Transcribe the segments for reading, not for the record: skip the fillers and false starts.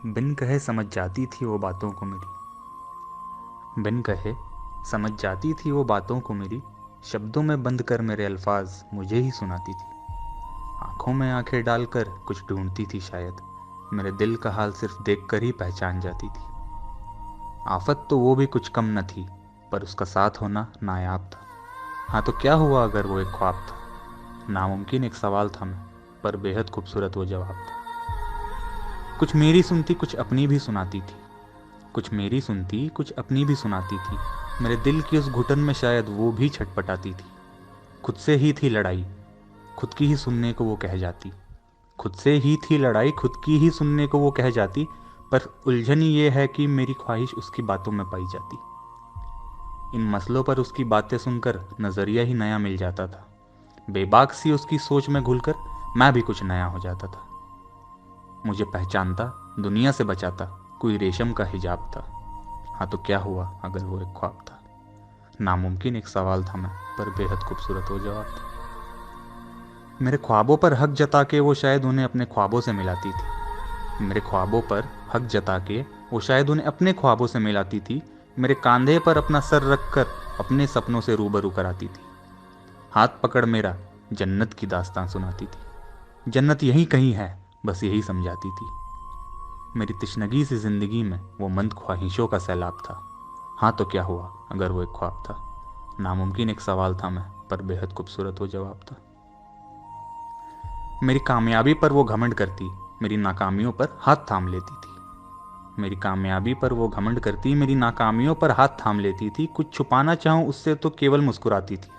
बिन कहे समझ जाती थी वो बातों को बिन कहे समझ जाती थी वो बातों को मेरी। शब्दों में बंद कर मेरे अल्फाज मुझे ही सुनाती थी। आंखों में आंखें डालकर कुछ ढूंढती थी शायद। मेरे दिल का हाल सिर्फ देखकर ही पहचान जाती थी। आफत तो वो भी कुछ कम न थी, पर उसका साथ होना नायाब था। हाँ तो क्या हुआ अगर वो एक ख्वाब था? नामुमकिन एक सवाल था मैं, पर बेहद खूबसूरत वो जवाब था। कुछ मेरी सुनती, कुछ अपनी भी सुनाती थी। कुछ मेरी सुनती, कुछ अपनी भी सुनाती थी। मेरे दिल की उस घुटन में शायद वो भी छटपटाती थी। खुद से ही थी लड़ाई, खुद की ही सुनने को वो कह जाती। खुद से ही थी लड़ाई, खुद की ही सुनने को वो कह जाती। पर उलझन ये है कि मेरी ख्वाहिश उसकी बातों में पाई जाती। इन मसलों पर उसकी बातें सुनकर नज़रिया ही नया मिल जाता था। बेबाक सी उसकी सोच में घुलकर मैं भी कुछ नया हो जाता था। मुझे पहचानता, दुनिया से बचाता कोई रेशम का हिजाब था। हाँ तो क्या हुआ अगर वो एक ख्वाब था? नामुमकिन एक सवाल था मैं, पर बेहद खूबसूरत वो जवाब था। मेरे ख्वाबों पर हक जता के वो शायद उन्हें अपने ख्वाबों से मिलाती थी। मेरे ख्वाबों पर हक जता के वो शायद उन्हें अपने ख्वाबों से मिलाती थी। मेरे कंधे पर अपना सर रख कर अपने सपनों से रूबरू कराती थी। हाथ पकड़ मेरा जन्नत की दास्तान सुनाती थी। जन्नत यहीं कहीं है, बस यही समझाती थी। मेरी तिश्नगी सी जिंदगी में वो मंद ख्वाहिशों का सैलाब था। हाँ तो क्या हुआ अगर वो एक ख्वाब था? नामुमकिन एक सवाल था मैं, पर बेहद खूबसूरत वो जवाब था। मेरी कामयाबी पर वो घमंड करती, मेरी नाकामियों पर हाथ थाम लेती थी। मेरी कामयाबी पर वो घमंड करती, मेरी नाकामियों पर हाथ थाम लेती थी। कुछ छुपाना चाहूँ उससे तो केवल मुस्कुराती थी,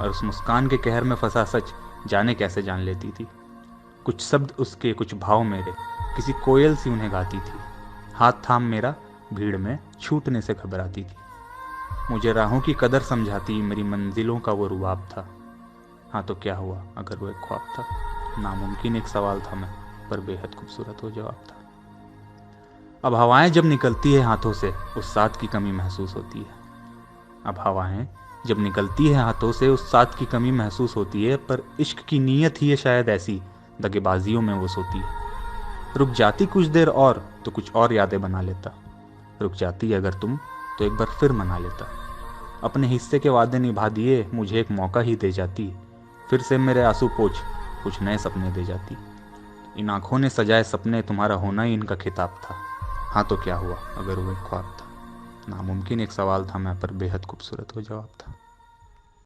और उस मुस्कान के कहर में फंसा सच जाने कैसे जान लेती थी। कुछ शब्द उसके, कुछ भाव मेरे, किसी कोयल सी उन्हें गाती थी। हाथ थाम मेरा भीड़ में छूटने से घबराती थी। मुझे राहों की कदर समझाती, मेरी मंजिलों का वो रुबाब था। हाँ तो क्या हुआ अगर वो एक ख्वाब था? नामुमकिन एक सवाल था मैं, पर बेहद खूबसूरत वो जवाब था। अब हवाएं जब निकलती है हाथों से, उस साथ की कमी महसूस होती है। अब हवाएं जब निकलती है हाथों से, उस साथ की कमी महसूस होती है। पर इश्क की नीयत ही है शायद ऐसी, दगेबाजियों में वो सोती है। रुक जाती कुछ देर और तो कुछ और यादें बना लेता। रुक जाती अगर तुम तो एक बार फिर मना लेता। अपने हिस्से के वादे निभा दिए, मुझे एक मौका ही दे जाती। फिर से मेरे आंसू पोंछ कुछ नए सपने दे जाती। इन आंखों ने सजाए सपने, तुम्हारा होना ही इनका खिताब था। हाँ तो क्या हुआ अगर वो एक ख्वाब था? नामुमकिन एक सवाल था मैं, पर बेहद खूबसूरत वो जवाब था।